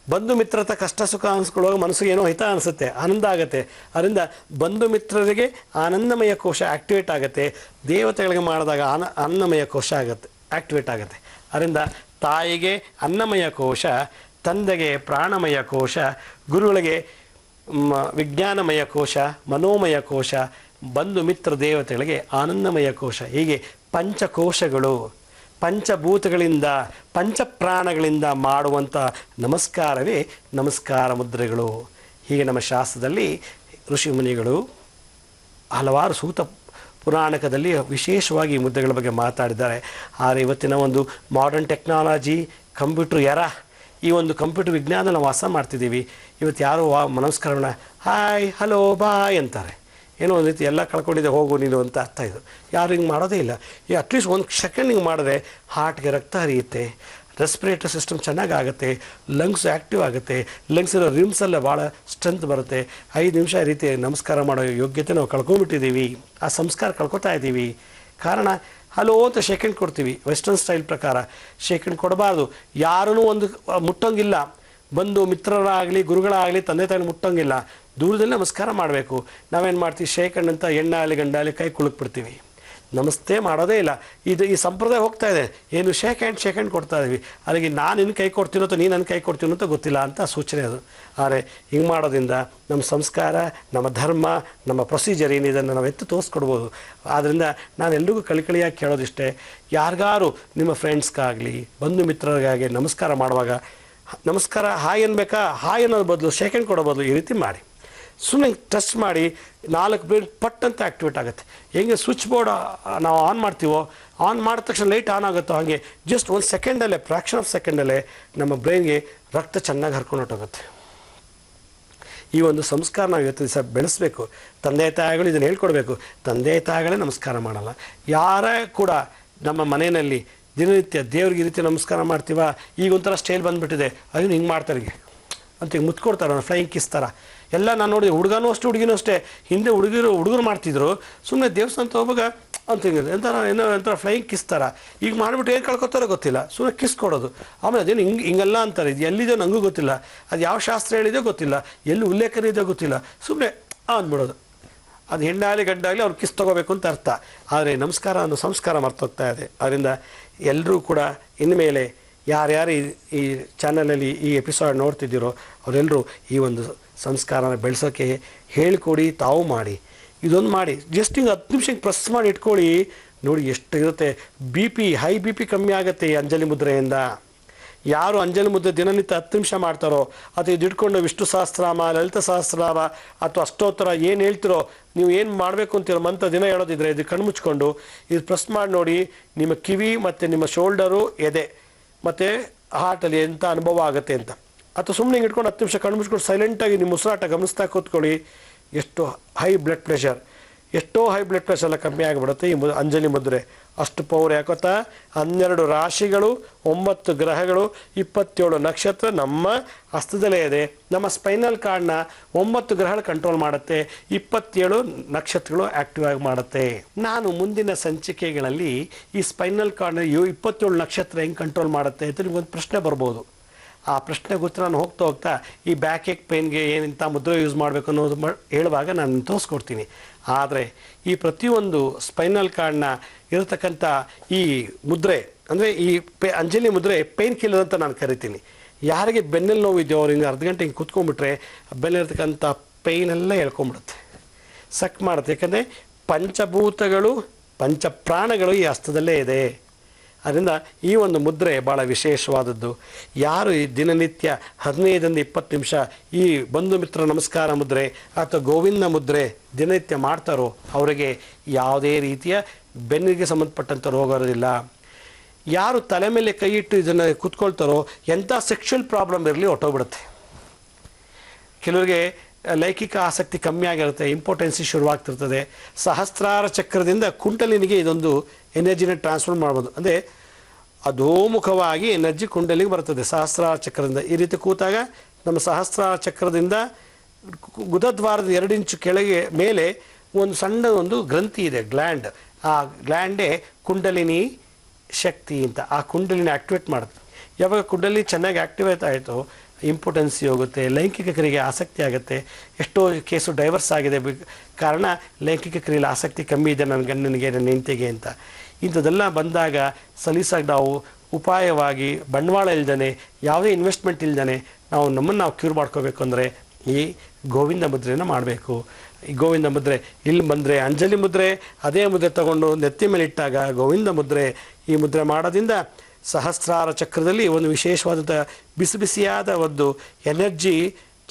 ಬಂಧು ಮಿತ್ರತ ಕಷ್ಟ ಸುಖ ಅನಿಸ್ಕೊಳ್ಳುವಾಗ ಮನಸ್ಸಿಗೆ ಏನೋ ಹಿತ ಅನಿಸುತ್ತೆ, ಆನಂದ ಆಗುತ್ತೆ. ಅದರಿಂದ ಬಂಧು ಮಿತ್ರರಿಗೆ ಆನಂದಮಯ ಕೋಶ ಆ್ಯಕ್ಟಿವೇಟ್ ಆಗುತ್ತೆ. ದೇವತೆಗಳಿಗೆ ಮಾಡಿದಾಗ ಅನ್ನಮಯ ಕೋಶ ಆಗುತ್ತೆ, ಆ್ಯಕ್ಟಿವೇಟ್ ಆಗುತ್ತೆ. ಅದರಿಂದ ತಾಯಿಗೆ ಅನ್ನಮಯ ಕೋಶ, ತಂದೆಗೆ ಪ್ರಾಣಮಯ ಕೋಶ, ಗುರುಗಳಿಗೆ ವಿಜ್ಞಾನಮಯ ಕೋಶ, ಮನೋಮಯ ಕೋಶ, ಬಂಧು ಮಿತ್ರ ದೇವತೆಗಳಿಗೆ ಆನಂದಮಯ ಕೋಶ. ಹೀಗೆ ಪಂಚಕೋಶಗಳು, ಪಂಚಭೂತಗಳಿಂದ ಪಂಚಪ್ರಾಣಗಳಿಂದ ಮಾಡುವಂಥ ನಮಸ್ಕಾರವೇ ನಮಸ್ಕಾರ ಮುದ್ರೆಗಳು. ಹೀಗೆ ನಮ್ಮ ಶಾಸ್ತ್ರದಲ್ಲಿ ಋಷಿಮುನಿಗಳು ಹಲವಾರು ಸೂತ ಪುರಾಣಕದಲ್ಲಿ ವಿಶೇಷವಾಗಿ ಈ ಮುದ್ರೆಗಳ ಬಗ್ಗೆ ಮಾತಾಡಿದ್ದಾರೆ. ಆದರೆ ಇವತ್ತಿನ ಒಂದು ಮಾಡರ್ನ್ ಟೆಕ್ನಾಲಜಿ, ಕಂಪ್ಯೂಟರ್ ಈ ಒಂದು ಕಂಪ್ಯೂಟರ್ ವಿಜ್ಞಾನ ನಾವು ವಾಸ ಮಾಡ್ತಿದ್ದೀವಿ. ಇವತ್ತು ಯಾರೋ ನಮಸ್ಕಾರನ ಹಾಯ್ ಹಲೋ ಬಾಯ್ ಅಂತಾರೆ. ಏನೋ ಒಂದು ರೀತಿ ಎಲ್ಲ ಕಳ್ಕೊಂಡಿದ್ದೆ ಹೋಗು ನೀನು ಅಂತ ಅರ್ಥ. ಇದು ಯಾರು ಹಿಂಗೆ ಮಾಡೋದೇ ಇಲ್ಲ. ಈ ಅಟ್ಲೀಸ್ಟ್ 1 ಸೆಕೆಂಡ್ ಹಿಂಗೆ ಮಾಡಿದ್ರೆ ಹಾರ್ಟ್ಗೆ ರಕ್ತ ಹರಿಯುತ್ತೆ, ರೆಸ್ಪಿರೇಟರಿ ಸಿಸ್ಟಮ್ ಚೆನ್ನಾಗಾಗುತ್ತೆ, ಲಂಗ್ಸ್ ಆ್ಯಕ್ಟಿವ್ ಆಗುತ್ತೆ, ಲಂಗ್ಸಿರೋ ರಿಮ್ಸಲ್ಲೇ ಭಾಳ ಸ್ಟ್ರೆಂತ್ ಬರುತ್ತೆ. 5 ನಿಮಿಷ ಈ ರೀತಿ ನಮಸ್ಕಾರ ಮಾಡೋ ಯೋಗ್ಯತೆ ನಾವು ಕಳ್ಕೊಂಡ್ಬಿಟ್ಟಿದ್ದೀವಿ, ಆ ಸಂಸ್ಕಾರ ಕಳ್ಕೊತಾ ಇದ್ದೀವಿ. ಕಾರಣ ಹಲೋ ಅಂತ ಶೇಕೆಂಡ್ ಕೊಡ್ತೀವಿ. ವೆಸ್ಟರ್ನ್ ಸ್ಟೈಲ್ ಪ್ರಕಾರ ಶೇಕೆಂಡ್ ಕೊಡಬಾರ್ದು. ಯಾರೂ ಒಂದು ಮುಟ್ಟೋಂಗಿಲ್ಲ, ಬಂದು ಮಿತ್ರರಾಗಲಿ ಗುರುಗಳಾಗಲಿ ತಂದೆ ತಾಯಿ ಮುಟ್ಟೋಂಗಿಲ್ಲ, ದೂರದಲ್ಲಿ ನಮಸ್ಕಾರ ಮಾಡಬೇಕು. ನಾವೇನು ಮಾಡ್ತೀವಿ, ಶೇಕೆಂಡ್ ಅಂತ ಹೆಣ್ಣಾಗಲಿ ಗಂಡಾಗಲಿ ಕೈ ಕುಳುಕ್ಬಿಡ್ತೀವಿ, ನಮಸ್ತೆ ಮಾಡೋದೇ ಇಲ್ಲ. ಈ ಸಂಪ್ರದಾಯ ಹೋಗ್ತಾ ಇದೆ. ಏನು ಶೇಕ್ ಹ್ಯಾಂಡ್ ಕೊಡ್ತಾ ಇದ್ದೀವಿ. ಅದಕ್ಕೆ ನಾನು ನಿನ್ನ ಕೈ ಕೊಡ್ತೀನೋ ಅಥವಾ ನೀನು ನನ್ನ ಕೈ ಕೊಡ್ತೀನೋ ಅಂತ ಗೊತ್ತಿಲ್ಲ ಅಂತ ಸೂಚನೆ ಅದು. ಆದರೆ ಹಿಂಗೆ ಮಾಡೋದ್ರಿಂದ ನಮ್ಮ ಸಂಸ್ಕಾರ, ನಮ್ಮ ಧರ್ಮ, ನಮ್ಮ ಪ್ರೊಸೀಜರ್ ಏನಿದನ್ನು ನಾವು ಎತ್ತು ತೋರಿಸ್ಕೊಡ್ಬೋದು. ಆದ್ದರಿಂದ ನಾನು ಎಲ್ರಿಗೂ ಕಳಿಕಳಿಯಾಗಿ ಕೇಳೋದಿಷ್ಟೇ, ಯಾರಿಗಾರು ನಿಮ್ಮ ಫ್ರೆಂಡ್ಸ್ಗಾಗಲಿ ಬಂಧು ಮಿತ್ರರಿಗಾಗಿ ನಮಸ್ಕಾರ ಮಾಡುವಾಗ ನಮಸ್ಕಾರ ಹಾಯ್ ಅನ್ಬೇಕಾ, ಹಾಯ್ ಅನ್ನೋದು ಬದಲು ಶೇಕ್ ಹ್ಯಾಂಡ್ ಕೊಡೋ ಬದಲು ಈ ರೀತಿ ಮಾಡಿ. ಸುಮ್ಮನೆ ಟಚ್ ಮಾಡಿ 4 ಬ್ರೇನ್ ಪಟ್ ಅಂತ ಆ್ಯಕ್ಟಿವೇಟ್ ಆಗುತ್ತೆ. ಹೆಂಗೆ ಸ್ವಿಚ್ ಬೋರ್ಡ್ ನಾವು ಆನ್ ಮಾಡ್ತೀವೋ, ಆನ್ ಮಾಡಿದ ತಕ್ಷಣ ಲೈಟ್ ಆನ್ ಆಗುತ್ತೋ ಹಾಗೆ ಜಸ್ಟ್ 1 ಸೆಕೆಂಡಲ್ಲೇ, ಫ್ರ್ಯಾಕ್ಷನ್ ಆಫ್ ಸೆಕೆಂಡಲ್ಲೇ ನಮ್ಮ ಬ್ರೈನ್ಗೆ ರಕ್ತ ಚೆನ್ನಾಗಿ ಹರ್ಕೊಂಡು ಹೊಟ್ಟೋಗುತ್ತೆ. ಈ ಒಂದು ಸಂಸ್ಕಾರ ನಾವು ಇವತ್ತು ದಿವಸ ಬೆಳೆಸಬೇಕು. ತಂದೆ ತಾಯಿಗಳು ಇದನ್ನು ಹೇಳ್ಕೊಡ್ಬೇಕು. ತಂದೆ ತಾಯಿಗಳೇ ನಮಸ್ಕಾರ ಮಾಡಲ್ಲ. ಯಾರೇ ಕೂಡ ನಮ್ಮ ಮನೆಯಲ್ಲಿ ದಿನನಿತ್ಯ ದೇವ್ರಿಗೆ ಈ ರೀತಿ ನಮಸ್ಕಾರ ಮಾಡ್ತೀವ, ಈಗ ಒಂಥರ ಸ್ಟೈಲ್ ಬಂದುಬಿಟ್ಟಿದೆ, ಅದನ್ನು ಹಿಂಗೆ ಮಾಡ್ತಾರೆ ಅಂತ ಹಿಂಗೆ ಮುತ್ಕೊಡ್ತಾರೆ, ಫ್ಲೈಯಿಂಗ್ ಕಿಸ್ ಥರ ಎಲ್ಲ. ನಾನು ನೋಡಿದೆ, ಹುಡುಗನೂ ಅಷ್ಟೇ ಹುಡುಗಿನೂ ಅಷ್ಟೇ. ಹಿಂದೆ ಹುಡುಗರು ಮಾಡ್ತಿದ್ರು, ಸುಮ್ಮನೆ ದೇವಸ್ಥಾನ ಹೋಗುವಾಗ ಅಂತ ಹಿಂಗೆ ಎಂಥ ಫ್ಲೈಯಿಂಗ್ ಕಿಸ್ ಥರ. ಈಗ ಮಾಡಿಬಿಟ್ಟು ಏನು ಕಳ್ಕೊತಾರೋ ಗೊತ್ತಿಲ್ಲ, ಸುಮ್ಮನೆ ಕಿಸ್ ಕೊಡೋದು. ಆಮೇಲೆ ಅದೇನು ಹಿಂಗೆಲ್ಲ ಅಂತಾರೆ. ಇದು ಎಲ್ಲಿದೆಯೋ ನನಗೂ ಗೊತ್ತಿಲ್ಲ, ಅದು ಯಾವ ಶಾಸ್ತ್ರ ಹೇಳಿದೆಯೋ ಗೊತ್ತಿಲ್ಲ, ಎಲ್ಲಿ ಉಲ್ಲೇಖನ ಇದೆಯೋ ಗೊತ್ತಿಲ್ಲ, ಸುಮ್ಮನೆ ಅಂದ್ಬಿಡೋದು. ಅದು ಹೆಣ್ಣಾಗಲಿ ಗಂಡಾಗಲಿ ಅವ್ರು ಕಿಸ್ ತೊಗೋಬೇಕು ಅಂತ ಅರ್ಥ. ಆದರೆ ನಮಸ್ಕಾರ ಅನ್ನೋ ಸಂಸ್ಕಾರ ಮರ್ತೋಗ್ತಾ ಇದೆ. ಅದರಿಂದ ಎಲ್ಲರೂ ಕೂಡ ಇನ್ಮೇಲೆ ಯಾರ್ಯಾರು ಈ ಚಾನಲಲ್ಲಿ ಈ ಎಪಿಸೋಡ್ ನೋಡ್ತಿದ್ದೀರೋ ಅವರೆಲ್ಲರೂ ಈ ಒಂದು ಸಂಸ್ಕಾರನ ಬೆಳೆಸೋಕ್ಕೆ ಹೇಳಿಕೊಡಿ, ತಾವು ಮಾಡಿ. ಇದೊಂದು ಮಾಡಿ ಜಸ್ಟ್ ಹಿಂಗೆ 10 ನಿಮಿಷಕ್ಕೆ ಪ್ರೆಸ್ ಮಾಡಿ ಇಟ್ಕೊಳ್ಳಿ, ನೋಡಿ ಎಷ್ಟು ಇರುತ್ತೆ. ಹೈ ಬಿ ಪಿ ಕಮ್ಮಿ ಆಗುತ್ತೆ ಈ ಅಂಜಲಿ ಮುದ್ರೆಯಿಂದ. ಯಾರು ಅಂಜಲಿ ಮುದ್ರೆ ದಿನನಿತ್ಯ 10 ನಿಮಿಷ ಮಾಡ್ತಾರೋ, ಅಥವಾ ಇದು ಇಟ್ಕೊಂಡು ವಿಷ್ಣು ಸಹಸ್ರನಾಮ, ಲಲಿತ ಸಹಸ್ರನಾಮ ಅಥವಾ ಅಷ್ಟೋತ್ತರ ಏನು ಹೇಳ್ತಿರೋ, ನೀವು ಏನು ಮಾಡಬೇಕು ಅಂತಿರೋ ಮಂತ್ರ ದಿನ ಹೇಳೋದಿದ್ರೆ ಇದು ಕಣ್ಣು ಮುಚ್ಕೊಂಡು ಇದು ಪ್ರೆಸ್ ಮಾಡಿ ನೋಡಿ. ನಿಮ್ಮ ಕಿವಿ ಮತ್ತು ನಿಮ್ಮ ಶೋಲ್ಡರು, ಎದೆ ಮತ್ತು ಹಾರ್ಟಲ್ಲಿ ಎಂಥ ಅನುಭವ ಆಗುತ್ತೆ ಅಂತ. ಅಥವಾ ಸುಮ್ಮನೆ ಹಿಂಗೆ ಇಟ್ಕೊಂಡು 10 ನಿಮಿಷ ಕಣ್ಣು ಮುಚ್ಕೊಂಡು ಸೈಲೆಂಟಾಗಿ ನಿಮ್ಮ ಉಸಿರಾಟ ಗಮನಿಸ್ತಾ ಕೂತ್ಕೊಳ್ಳಿ. ಎಷ್ಟೋ ಹೈ ಬ್ಲಡ್ ಪ್ರೆಷರ್ ಎಲ್ಲ ಕಮ್ಮಿ ಆಗಿಬಿಡುತ್ತೆ ಈ ಅಂಜಲಿ ಮುದ್ರೆ. ಅಷ್ಟು ಪವರ್ ಯಾಕೊತ್ತಾ, 12 ರಾಶಿಗಳು, 9 ಗ್ರಹಗಳು, 27 ನಕ್ಷತ್ರ ನಮ್ಮ ಹಸ್ತದಲ್ಲೇ ಇದೆ. ನಮ್ಮ ಸ್ಪೈನಲ್ ಕಾರ್ಡ್ನ 9 ಗ್ರಹಗಳು ಕಂಟ್ರೋಲ್ ಮಾಡುತ್ತೆ, 27 ನಕ್ಷತ್ರಗಳು ಆ್ಯಕ್ಟಿವ್ ಆಗಿ ಮಾಡುತ್ತೆ. ನಾನು ಮುಂದಿನ ಸಂಚಿಕೆಗಳಲ್ಲಿ ಈ ಸ್ಪೈನಲ್ ಕಾರ್ಡ್ನ 27 ನಕ್ಷತ್ರ ಹೆಂಗೆ ಕಂಟ್ರೋಲ್ ಮಾಡುತ್ತೆ ಅಂತ ನಿಮಗೊಂದು ಪ್ರಶ್ನೆ ಬರ್ಬೋದು. ಆ ಪ್ರಶ್ನೆಗೆ ಉತ್ತರ ನಾನು ಹೋಗ್ತಾ ಈ ಬ್ಯಾಕ್ ಏಕ್ ಪೇನ್ಗೆ ಏನಿಂಥ ಮುದ್ರೆ ಯೂಸ್ ಮಾಡಬೇಕು ಅನ್ನೋದು ಹೇಳುವಾಗ ನಾನು ತೋರಿಸ್ಕೊಡ್ತೀನಿ. ಆದರೆ ಈ ಪ್ರತಿಯೊಂದು ಸ್ಪೈನಲ್ ಕಾರ್ಡ್ನ ಇರತಕ್ಕಂಥ ಈ ಮುದ್ರೆ ಅಂದರೆ ಈ ಅಂಜಲಿ ಮುದ್ರೆ ಪೇನ್ ಕಿಲ್ಲರ್ ಅಂತ ನಾನು ಕರಿತೀನಿ. ಯಾರಿಗೆ ಬೆನ್ನಲ್ಲಿ ನೋವು ಇದೆಯೋ ಅವ್ರು ಹಿಂಗೆ ಅರ್ಧ ಗಂಟೆ ಹಿಂಗೆ ಕೂತ್ಕೊಂಡ್ಬಿಟ್ರೆ ಬೆನ್ನಿರ್ತಕ್ಕಂಥ ಪೇಯ್ನ್ ಎಲ್ಲ ಹೇಳ್ಕೊಂಬಿಡುತ್ತೆ, ಸಕ್ ಮಾಡುತ್ತೆ. ಯಾಕಂದರೆ ಪಂಚಭೂತಗಳು ಪಂಚಪ್ರಾಣಗಳು ಈ ಹಸ್ತದಲ್ಲೇ ಇದೆ. ಅದರಿಂದ ಈ ಒಂದು ಮುದ್ರೆ ಭಾಳ ವಿಶೇಷವಾದದ್ದು. ಯಾರು ಈ ದಿನನಿತ್ಯ 15-20 ನಿಮಿಷ ಈ ಬಂಧು ಮಿತ್ರ ನಮಸ್ಕಾರ ಮುದ್ರೆ ಅಥವಾ ಗೋವಿಂದ ಮುದ್ರೆ ದಿನನಿತ್ಯ ಮಾಡ್ತಾರೋ ಅವರಿಗೆ ಯಾವುದೇ ರೀತಿಯ ಬೆನ್ನಿಗೆ ಸಂಬಂಧಪಟ್ಟಂಥ ರೋಗ ಇರೋದಿಲ್ಲ. ಯಾರು ತಲೆ ಮೇಲೆ ಕೈ ಇಟ್ಟು ಇದನ್ನು ಕೂತ್ಕೊಳ್ತಾರೋ ಎಂಥ ಸೆಕ್ಷುವಲ್ ಪ್ರಾಬ್ಲಮ್ ಇರಲಿ ಹೊಟ್ಟೋಗ್ಬಿಡುತ್ತೆ. ಕೆಲವರಿಗೆ ಲೈಂಗಿಕ ಆಸಕ್ತಿ ಕಮ್ಮಿ ಆಗಿರುತ್ತೆ, ಇಂಪಾರ್ಟೆನ್ಸಿ ಶುರುವಾಗ್ತಿರ್ತದೆ. ಸಹಸ್ರಾರ ಚಕ್ರದಿಂದ ಕುಂಡಲಿನಿಗೆ ಇದೊಂದು ಎನರ್ಜಿನ ಟ್ರಾನ್ಸ್ಫರ್ ಮಾಡ್ಬೋದು. ಅಂದರೆ ಅಧೋಮುಖವಾಗಿ ಎನರ್ಜಿ ಕುಂಡಲಿಗೆ ಬರ್ತದೆ ಸಹಸ್ರಾರ ಚಕ್ರದಿಂದ. ಈ ರೀತಿ ಕೂತಾಗ ನಮ್ಮ ಸಹಸ್ರಾರ ಚಕ್ರದಿಂದ ಗುದದ್ವಾರದ 2 ಇಂಚು ಕೆಳಗೆ ಮೇಲೆ ಒಂದು ಸಣ್ಣ ಒಂದು ಗ್ರಂಥಿ ಇದೆ, ಗ್ಲ್ಯಾಂಡ್. ಆ ಗ್ಲ್ಯಾಂಡೇ ಕುಂಡಲಿನಿ ಶಕ್ತಿ ಅಂತ. ಆ ಕುಂಡಲಿನಿ ಆ್ಯಕ್ಟಿವೇಟ್ ಮಾಡುತ್ತೆ. ಯಾವಾಗ ಕುಂಡಲಿನಿ ಚೆನ್ನಾಗಿ ಆ್ಯಕ್ಟಿವೇಟ್ ಆಯಿತು, ಇಂಪಾರ್ಟೆನ್ಸಿ ಹೋಗುತ್ತೆ, ಲೈಂಗಿಕ ಕ್ರಿಯೆಗೆ ಆಸಕ್ತಿ ಆಗುತ್ತೆ. ಎಷ್ಟೋ ಕೇಸು ಡೈವರ್ಸ್ ಆಗಿದೆ, ಕಾರಣ ಲೈಂಗಿಕ ಕ್ರಿಯೆಯಲ್ಲಿ ಆಸಕ್ತಿ ಕಮ್ಮಿ ಇದೆ ನನ್ನ ಗಂಡನಿಗೆ, ನನ್ನ ಹೆಂಡತಿಗೆ ಅಂತ. ಇಂಥದ್ದೆಲ್ಲ ಬಂದಾಗ ಸಲೀಸಾಗಿ ನಾವು ಉಪಾಯವಾಗಿ ಬಂಡವಾಳ ಇಲ್ದೇ, ಯಾವುದೇ ಇನ್ವೆಸ್ಟ್ಮೆಂಟ್ ಇಲ್ದೇ ನಾವು ನಮ್ಮನ್ನು ನಾವು ಕ್ಯೂರ್ ಮಾಡ್ಕೋಬೇಕು ಅಂದರೆ ಈ ಗೋವಿಂದ ಮುದ್ರೆಯನ್ನು ಮಾಡಬೇಕು. ಈ ಗೋವಿಂದ ಮುದ್ರೆ ಇಲ್ಲಿ ಬಂದರೆ ಅಂಜಲಿ ಮುದ್ರೆ, ಅದೇ ಮುದ್ರೆ ತಗೊಂಡು ನೆತ್ತಿ ಮೇಲೆ ಇಟ್ಟಾಗ ಗೋವಿಂದ ಮುದ್ರೆ. ಈ ಮುದ್ರೆ ಮಾಡೋದ್ರಿಂದ ಸಹಸ್ರಾರ ಚಕ್ರದಲ್ಲಿ ಒಂದು ವಿಶೇಷವಾದಂಥ ಬಿಸಿ ಬಿಸಿಯಾದ ಒಂದು ಎನರ್ಜಿ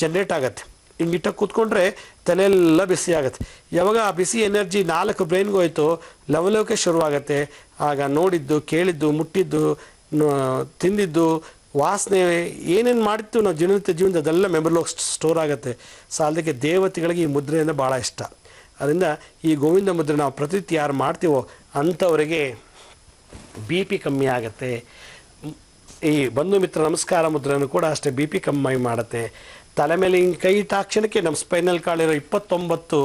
ಜನ್ರೇಟ್ ಆಗುತ್ತೆ. ಹಿಂಗಿಟ್ಟ ಕೂತ್ಕೊಂಡ್ರೆ ತಲೆಯೆಲ್ಲ ಬಿಸಿ ಆಗುತ್ತೆ. ಯಾವಾಗ ಆ ಬಿಸಿ ಎನರ್ಜಿ 4 ಬ್ರೈನ್ಗೆ ಹೋಯ್ತು, ಲವಲವಿಕೆ ಶುರುವಾಗುತ್ತೆ. ಆಗ ನೋಡಿದ್ದು, ಕೇಳಿದ್ದು, ಮುಟ್ಟಿದ್ದು, ತಿಂದಿದ್ದು, ವಾಸನೆ ಏನೇನು ಮಾಡಿತ್ತು ನಾವು ಜೀವನದ ಅದೆಲ್ಲ ಮೆಮೊರಿಲಿ ಸ್ಟೋರ್ ಆಗುತ್ತೆ. ಸಾಲದಕ್ಕೆ ದೇವತೆಗಳಿಗೆ ಈ ಮುದ್ರೆಯಿಂದ ಭಾಳ ಇಷ್ಟ. ಅದರಿಂದ ಈ ಗೋವಿಂದ ಮುದ್ರೆ ನಾವು ಪ್ರತಿನಿತ್ಯ ಯಾರು ಮಾಡ್ತೀವೋ ಅಂಥವರಿಗೆ BP ಕಮ್ಮಿ ಆಗುತ್ತೆ. ಈ ಬಂಧು ಮಿತ್ರ ನಮಸ್ಕಾರ ಮುದ್ರೆನೂ ಕೂಡ ಅಷ್ಟೇ BP ಕಮ್ಮಿ ಮಾಡುತ್ತೆ. ತಲೆ ಮೇಲೆ ಹಿಂಗೆ ಕೈ ಇಟ್ಟಾಕ್ಷಣಕ್ಕೆ ನಮ್ಮ ಸ್ಪೈನಲ್ ಕಾರ್ಡ್ ಇರೋ 29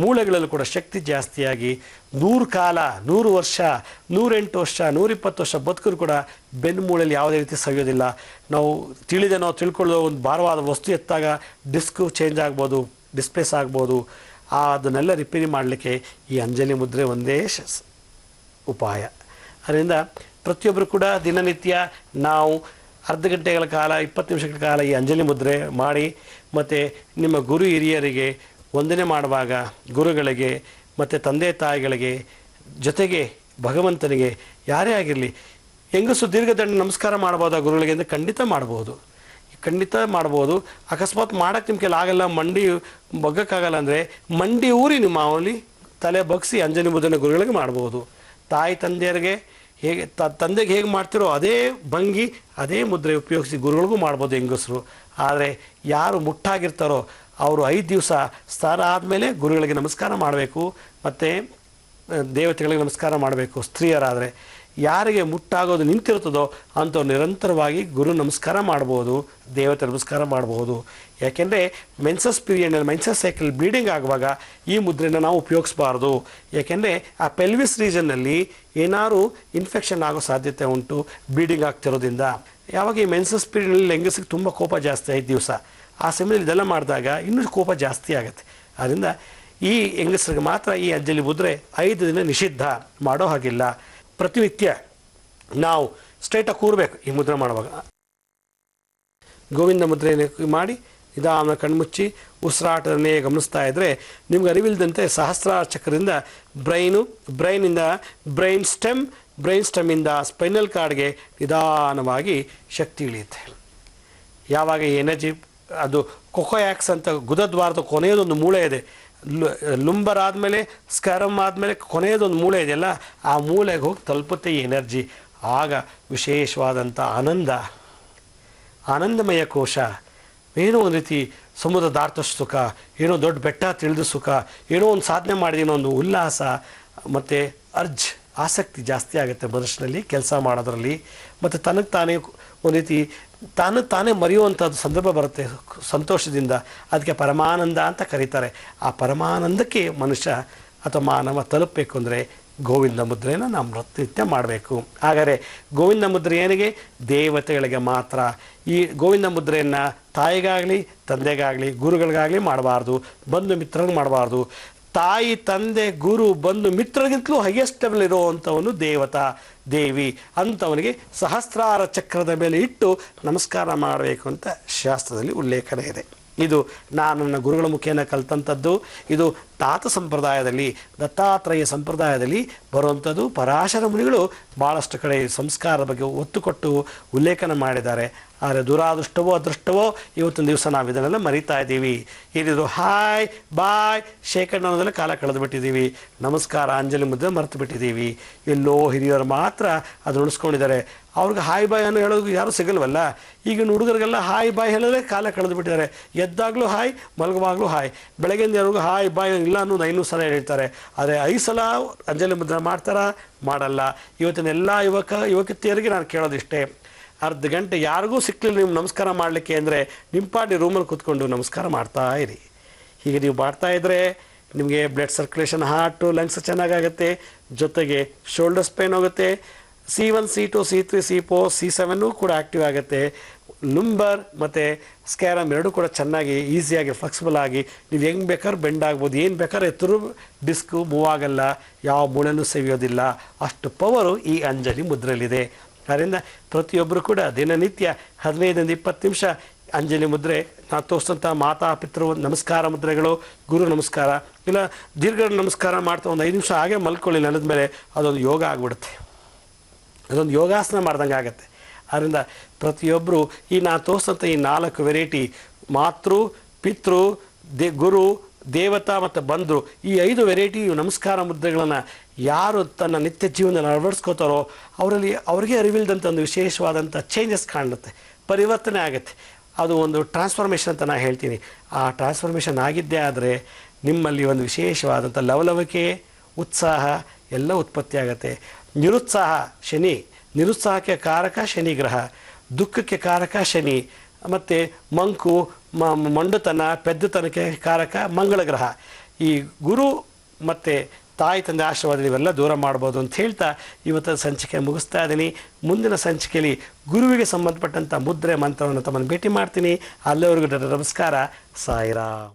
ಮೂಳೆಗಳಲ್ಲೂ ಕೂಡ ಶಕ್ತಿ ಜಾಸ್ತಿಯಾಗಿ 100 ಕಾಲ, 100 ವರ್ಷ, 108 ವರ್ಷ, 120 ವರ್ಷ ಬದುಕರು ಕೂಡ ಬೆನ್ನು ಮೂಳೆಯಲ್ಲಿ ಯಾವುದೇ ರೀತಿ ಸವಿಯೋದಿಲ್ಲ. ನಾವು ತಿಳ್ಕೊಳ್ಳೋ ಒಂದು ಭಾರವಾದ ವಸ್ತು ಎತ್ತಾಗ ಡಿಸ್ಕು ಚೇಂಜ್ ಆಗ್ಬೋದು, ಡಿಸ್ಪ್ಲೇಸ್ ಆಗ್ಬೋದು. ಅದನ್ನೆಲ್ಲ ರಿಪೇರಿ ಮಾಡಲಿಕ್ಕೆ ಈ ಅಂಜಲಿ ಮುದ್ರೆ ಒಂದೇ ಉಪಾಯ. ಅದರಿಂದ ಪ್ರತಿಯೊಬ್ಬರು ಕೂಡ ದಿನನಿತ್ಯ ನಾವು ಅರ್ಧ ಗಂಟೆಗಳ ಕಾಲ, 20 ನಿಮಿಷಗಳ ಕಾಲ ಈ ಅಂಜಲಿ ಮುದ್ರೆ ಮಾಡಿ, ಮತ್ತು ನಿಮ್ಮ ಗುರು ಹಿರಿಯರಿಗೆ ವಂದನೆ ಮಾಡುವಾಗ ಗುರುಗಳಿಗೆ ಮತ್ತು ತಂದೆ ತಾಯಿಗಳಿಗೆ ಜೊತೆಗೆ ಭಗವಂತನಿಗೆ ಯಾರೇ ಆಗಿರಲಿ, ಹೆಂಗಸು ದೀರ್ಘದಂಡ ನಮಸ್ಕಾರ ಮಾಡ್ಬೋದಾ ಗುರುಗಳಿಗೆ ಅಂದರೆ ಖಂಡಿತ ಮಾಡ್ಬೋದು. ಅಕಸ್ಮಾತ್ ಮಾಡೋಕ್ಕೆ ನಿಮ್ಮ ಕೈಲಿ ಆಗಲ್ಲ, ಮಂಡಿ ಬಗ್ಗಕ್ಕಾಗಲ್ಲ ಅಂದರೆ ಮಂಡಿ ಊರಿ ನಿಮ್ಮ ಮಾವಲಿ ತಲೆ ಬಗ್ಸಿ ಅಂಜನಿ ಮುದ್ರೆನ ಗುರುಗಳಿಗೆ ಮಾಡ್ಬೋದು. ತಾಯಿ ತಂದೆಯರಿಗೆ ಹೇಗೆ ತಂದೆಗೆ ಹೇಗೆ ಮಾಡ್ತಿರೋ ಅದೇ ಭಂಗಿ, ಅದೇ ಮುದ್ರೆ ಉಪಯೋಗಿಸಿ ಗುರುಗಳಿಗೂ ಮಾಡ್ಬೋದು ಹೆಂಗಸರು. ಆದರೆ ಯಾರು ಮುಟ್ಟಾಗಿರ್ತಾರೋ ಅವರು 5 ದಿವಸ ಸ್ನಾನ ಆದಮೇಲೆ ಗುರುಗಳಿಗೆ ನಮಸ್ಕಾರ ಮಾಡಬೇಕು, ಮತ್ತು ದೇವತೆಗಳಿಗೆ ನಮಸ್ಕಾರ ಮಾಡಬೇಕು. ಸ್ತ್ರೀಯರಾದರೆ ಯಾರಿಗೆ ಮುಟ್ಟಾಗೋದು ನಿಂತಿರ್ತದೋ ಅಂಥವ್ರು ನಿರಂತರವಾಗಿ ಗುರು ನಮಸ್ಕಾರ ಮಾಡ್ಬೋದು, ದೇವತೆ ನಮಸ್ಕಾರ ಮಾಡ್ಬೋದು. ಯಾಕೆಂದರೆ ಮೆನ್ಸಸ್ ಪೀರಿಯಡ್ನಲ್ಲಿ ಮೆನ್ಸಸ್ ಸೈಕಲ್ ಬ್ಲೀಡಿಂಗ್ ಆಗುವಾಗ ಈ ಮುದ್ರೆನ ನಾವು ಉಪಯೋಗಿಸ್ಬಾರ್ದು. ಯಾಕೆಂದರೆ ಆ ಪೆಲ್ವಿಸ್ ರೀಜನ್ನಲ್ಲಿ ಏನಾದ್ರು ಇನ್ಫೆಕ್ಷನ್ ಆಗೋ ಸಾಧ್ಯತೆ ಉಂಟು ಬ್ಲೀಡಿಂಗ್ ಆಗ್ತಿರೋದ್ರಿಂದ. ಯಾವಾಗ ಈ ಮೆನ್ಸಸ್ ಪೀರಿಯಡ್ನಲ್ಲಿ ಹೆಂಗಸಿಗೆ ತುಂಬ ಕೋಪ ಜಾಸ್ತಿ 5 ದಿವಸ, ಆ ಸಮಯದಲ್ಲಿ ಇದೆಲ್ಲ ಮಾಡಿದಾಗ ಇನ್ನೂ ಕೋಪ ಜಾಸ್ತಿ ಆಗುತ್ತೆ. ಆದ್ದರಿಂದ ಈ ಹೆಂಗಸರಿಗೆ ಮಾತ್ರ ಈ ಅಂಜಲಿ ಮುದ್ರೆ 5 ದಿನ ನಿಷಿದ್ಧ, ಮಾಡೋ ಹಾಗಿಲ್ಲ. ಪ್ರತಿನಿತ್ಯ ನಾವು ಸ್ಟ್ರೈಟಾಗಿ ಕೂರಬೇಕು ಈ ಮುದ್ರೆ ಮಾಡುವಾಗ. ಗೋವಿಂದ ಮುದ್ರೆಯನ್ನು ಮಾಡಿ ನಿಧಾನ ಕಣ್ಮುಚ್ಚಿ ಉಸಿರಾಟವನ್ನೇ ಗಮನಿಸ್ತಾ ಇದ್ದರೆ ನಿಮ್ಗೆ ಅರಿವಿಲ್ಲದಂತೆ ಸಹಸ್ರಾರ ಚಕ್ರದಿಂದ ಬ್ರೈನಿಂದ ಬ್ರೈನ್ ಸ್ಟೆಮ್ಮಿಂದ ಸ್ಪೈನಲ್ ಕಾರ್ಡ್ಗೆ ನಿಧಾನವಾಗಿ ಶಕ್ತಿ ಇಳಿಯುತ್ತೆ. ಯಾವಾಗ ಈ ಎನರ್ಜಿ ಅದು ಕೊಕೊಯಾಕ್ಸ್ ಅಂತ ಗುದದ್ವಾರದ ಕೊನೆಯದೊಂದು ಮೂಳೆ ಇದೆ, ಲುಂಬರ್ ಆದಮೇಲೆ ಸ್ಕರಮ್ ಆದಮೇಲೆ ಕೊನೆಯದೊಂದು ಮೂಳೆ ಇದೆಯಲ್ಲ, ಆ ಮೂಳೆಗೆ ಹೋಗಿ ತಲುಪುತ್ತೆ ಈ ಎನರ್ಜಿ. ಆಗ ವಿಶೇಷವಾದಂಥ ಆನಂದಮಯ ಕೋಶ, ಏನೋ ಒಂದು ರೀತಿ ಸಮುದ್ರ ದಾಟದಷ್ಟು ಸುಖ, ಏನೋ ದೊಡ್ಡ ಬೆಟ್ಟ ತಿಳಿದ ಸುಖ, ಏನೋ ಒಂದು ಸಾಧನೆ ಮಾಡಿದಿನೋ ಒಂದು ಉಲ್ಲಾಸ, ಮತ್ತು ಆಸಕ್ತಿ ಜಾಸ್ತಿ ಆಗುತ್ತೆ ಮನುಷ್ಯನಲ್ಲಿ ಕೆಲಸ ಮಾಡೋದ್ರಲ್ಲಿ. ಮತ್ತು ತನಗೆ ತಾನೇ ಒಂದು ರೀತಿ ತಾನೇ ಮರೆಯುವಂಥದ್ದು ಸಂದರ್ಭ ಬರುತ್ತೆ ಸಂತೋಷದಿಂದ. ಅದಕ್ಕೆ ಪರಮಾನಂದ ಅಂತ ಕರೀತಾರೆ. ಆ ಪರಮಾನಂದಕ್ಕೆ ಮನುಷ್ಯ ಅಥವಾ ಮಾನವ ತಲುಪಬೇಕು ಅಂದರೆ ಗೋವಿಂದ ಮುದ್ರೆಯನ್ನು ನಾವು ಪ್ರತಿನಿತ್ಯ ಮಾಡಬೇಕು. ಹಾಗಾದರೆ ಗೋವಿಂದ ಮುದ್ರೆ ಏನಿಗೆ? ದೇವತೆಗಳಿಗೆ ಮಾತ್ರ. ಈ ಗೋವಿಂದ ಮುದ್ರೆಯನ್ನು ತಾಯಿಗಾಗಲಿ ತಂದೆಗಾಗಲಿ ಗುರುಗಳಿಗಾಗಲಿ ಮಾಡಬಾರ್ದು, ಬಂಧು ಮಿತ್ರರಿಗೆ ಮಾಡಬಾರ್ದು. ತಾಯಿ ತಂದೆ ಗುರು ಬಂಧು ಮಿತ್ರರಿಗಿಂತಲೂ ಹೈಯೆಸ್ಟ್ ಲೆವೆಲ್ ಇರೋವಂಥವನು ದೇವತಾ ದೇವಿ ಅಂಥವನಿಗೆ ಸಹಸ್ರಾರ ಚಕ್ರದ ಮೇಲೆ ಇಟ್ಟು ನಮಸ್ಕಾರ ಮಾಡಬೇಕು ಅಂತ ಶಾಸ್ತ್ರದಲ್ಲಿ ಉಲ್ಲೇಖನ ಇದೆ. ಇದು ನಾನು ನನ್ನ ಗುರುಗಳ ಮುಖೇನ ಕಲಿತಂಥದ್ದು. ಇದು ತಾತ ಸಂಪ್ರದಾಯದಲ್ಲಿ, ದತ್ತಾತ್ರೇಯ ಸಂಪ್ರದಾಯದಲ್ಲಿ ಬರುವಂಥದ್ದು. ಪರಾಶರ ಮುನಿಗಳು ಭಾಳಷ್ಟು ಕಡೆ ಸಂಸ್ಕಾರದ ಬಗ್ಗೆ ಒತ್ತು ಕೊಟ್ಟು ಉಲ್ಲೇಖನ ಮಾಡಿದ್ದಾರೆ. ಆದರೆ ದುರಾದೃಷ್ಟವೋ ಅದೃಷ್ಟವೋ ಇವತ್ತಿನ ದಿವಸ ನಾವು ಇದನ್ನೆಲ್ಲ ಮರಿತಾ ಇದ್ದೀವಿ. ಏನಿದ್ರು ಹಾಯ್ ಬಾಯ್ ಶೇಖರಣೆ ಅನ್ನೋದೆಲ್ಲ ಕಾಲ ಕಳೆದು ಬಿಟ್ಟಿದ್ದೀವಿ. ನಮಸ್ಕಾರ ಅಂಜಲಿ ಮುದ್ರೆ ಮರೆತು ಬಿಟ್ಟಿದ್ದೀವಿ. ಎಲ್ಲೋ ಹಿರಿಯರು ಮಾತ್ರ ಅದನ್ನು ಉಳಿಸ್ಕೊಂಡಿದ್ದಾರೆ. ಅವ್ರಿಗೆ ಹಾಯ್ ಬಾಯ್ ಅನ್ನೋ ಹೇಳೋದು ಯಾರೂ ಸಿಗಲ್ವಲ್ಲ. ಈಗಿನ ಹುಡುಗರಿಗೆಲ್ಲ ಹಾಯ್ ಬಾಯ್ ಹೇಳೋದೇ ಕಾಲ ಕಳೆದು ಬಿಟ್ಟಿದ್ದಾರೆ. ಎದ್ದಾಗಲೂ ಹಾಯ್, ಮಲಗುವಾಗಲೂ ಹಾಯ್, ಬೆಳಗ್ಗೆಯಿಂದ ಯಾರಿಗೂ ಹಾಯ್ ಬಾಯ್ ಇಲ್ಲ ಅನ್ನೋದು 500 ಸಲ ಹೇಳ್ತಾರೆ. ಆದರೆ 5 ಸಲ ಅಂಜಲಿ ಮುದ್ರೆ ಮಾಡ್ತಾರಾ? ಮಾಡಲ್ಲ. ಇವತ್ತಿನ ಎಲ್ಲ ಯುವಕತಿಯರಿಗೆ ನಾನು ಕೇಳೋದಿಷ್ಟೇ, ಅರ್ಧ ಗಂಟೆ ಯಾರಿಗೂ ಸಿಕ್ಕಲಿಲ್ಲ ನೀವು ನಮಸ್ಕಾರ ಮಾಡಲಿಕ್ಕೆ ಅಂದರೆ ನಿಮ್ಮ ಪಾಡಿ ರೂಮಲ್ಲಿ ಕೂತ್ಕೊಂಡು ನಮಸ್ಕಾರ ಮಾಡ್ತಾ ಇರಿ. ಹೀಗೆ ನೀವು ಮಾಡ್ತಾ ಇದ್ದರೆ ನಿಮಗೆ ಬ್ಲಡ್ ಸರ್ಕ್ಯುಲೇಷನ್, ಹಾರ್ಟು, ಲಂಗ್ಸ್ ಚೆನ್ನಾಗಾಗುತ್ತೆ. ಜೊತೆಗೆ ಶೋಲ್ಡರ್ಸ್ ಪೇನ್ ಹೋಗುತ್ತೆ. C1, C2, C3, C4, C7 ಕೂಡ ಆ್ಯಕ್ಟಿವ್ ಆಗುತ್ತೆ. ಲುಂಬರ್ ಮತ್ತು ಸ್ಕ್ಯಾರಮ್ ಎರಡೂ ಕೂಡ ಚೆನ್ನಾಗಿ ಈಸಿಯಾಗಿ ಫ್ಲೆಕ್ಸಿಬಲ್ ಆಗಿ ನೀವು ಹೆಂಗೆ ಬೇಕಾದ್ರೂ ಬೆಂಡ್ ಆಗ್ಬೋದು. ಏನು ಬೇಕಾದ್ರೂ ಎತ್ತರೂ ಡಿಸ್ಕು ಮೂವ್ ಆಗಲ್ಲ, ಯಾವ ಮೂಳೆನೂ ಸವಿಯೋದಿಲ್ಲ. ಅಷ್ಟು ಪವರು ಈ ಅಂಜಲಿ ಮುದ್ರೆಯಲ್ಲಿದೆ. ಆದ್ದರಿಂದ ಪ್ರತಿಯೊಬ್ಬರು ಕೂಡ ದಿನನಿತ್ಯ 15-20 ನಿಮಿಷ ಅಂಜಲಿ ಮುದ್ರೆ, ನಾವು ತೋರಿಸಿದಂಥ ಮಾತಾ ಪಿತೃ ನಮಸ್ಕಾರ ಮುದ್ರೆಗಳು, ಗುರು ನಮಸ್ಕಾರ, ಇಲ್ಲ ದೀರ್ಘ ನಮಸ್ಕಾರ ಮಾಡ್ತಾ ಒಂದು 5 ನಿಮಿಷ ಹಾಗೆ ಮಲ್ಕೊಳ್ಳಿ ನೆಲದ ಮೇಲೆ, ಅದೊಂದು ಯೋಗ ಆಗಿಬಿಡುತ್ತೆ. ಅದೊಂದು ಯೋಗಾಸನ ಮಾಡ್ದಂಗೆ ಆಗುತ್ತೆ. ಆದ್ದರಿಂದ ಪ್ರತಿಯೊಬ್ಬರು ಈ ನಾನು ತೋರಿಸಿದಂಥ ಈ 4 ವೆರೈಟಿ ಮಾತೃ, ಪಿತೃ, ಗುರು, ದೇವತಾ ಮತ್ತು ಬಂಧು, ಈ 5 ವೆರೈಟಿ ನಮಸ್ಕಾರ ಮುದ್ರೆಗಳನ್ನು ಯಾರು ತನ್ನ ನಿತ್ಯ ಜೀವನದಲ್ಲಿ ಅಳವಡಿಸ್ಕೋತಾರೋ ಅವ್ರಿಗೆ ಅರಿವಿಲ್ದಂಥ ಒಂದು ವಿಶೇಷವಾದಂಥ ಚೇಂಜಸ್ ಕಾಣುತ್ತೆ, ಪರಿವರ್ತನೆ ಆಗುತ್ತೆ. ಅದು ಒಂದು ಟ್ರಾನ್ಸ್ಫಾರ್ಮೇಷನ್ ಅಂತ ನಾನು ಹೇಳ್ತೀನಿ. ಆ ಟ್ರಾನ್ಸ್ಫಾರ್ಮೇಷನ್ ಆಗಿದ್ದೇ ಆದರೆ ನಿಮ್ಮಲ್ಲಿ ಒಂದು ವಿಶೇಷವಾದಂಥ ಲವಲವಿಕೆ, ಉತ್ಸಾಹ ಎಲ್ಲ ಉತ್ಪತ್ತಿ ಆಗುತ್ತೆ. ನಿರುತ್ಸಾಹ ಶನಿ, ನಿರುತ್ಸಾಹಕ್ಕೆ ಕಾರಕ ಶನಿ ಗ್ರಹ, ದುಃಖಕ್ಕೆ ಕಾರಕ ಶನಿ, ಮತ್ತು ಮಂಕು, ಮಂಡುತನ, ಪೆದ್ದುತನಕ್ಕೆ ಕಾರಕ ಮಂಗಳ ಗ್ರಹ. ಈ ಗುರು ಮತ್ತು ತಾಯಿ ತಂದೆ ಆಶೀರ್ವಾದ ಇವೆಲ್ಲ ದೂರ ಮಾಡ್ಬೋದು ಅಂತ ಹೇಳ್ತಾ ಇವತ್ತಿನ ಸಂಚಿಕೆ ಮುಗಿಸ್ತಾ ಇದ್ದೀನಿ. ಮುಂದಿನ ಸಂಚಿಕೆಯಲ್ಲಿ ಗುರುವಿಗೆ ಸಂಬಂಧಪಟ್ಟಂಥ ಮುದ್ರೆ ಮಂತ್ರವನ್ನು ತಮ್ಮನ್ನು ಭೇಟಿ ಮಾಡ್ತೀನಿ. ಅಲ್ಲಿವರೆಗೂ ನಮಸ್ಕಾರ. ಸಾಯಿರಾಮ್.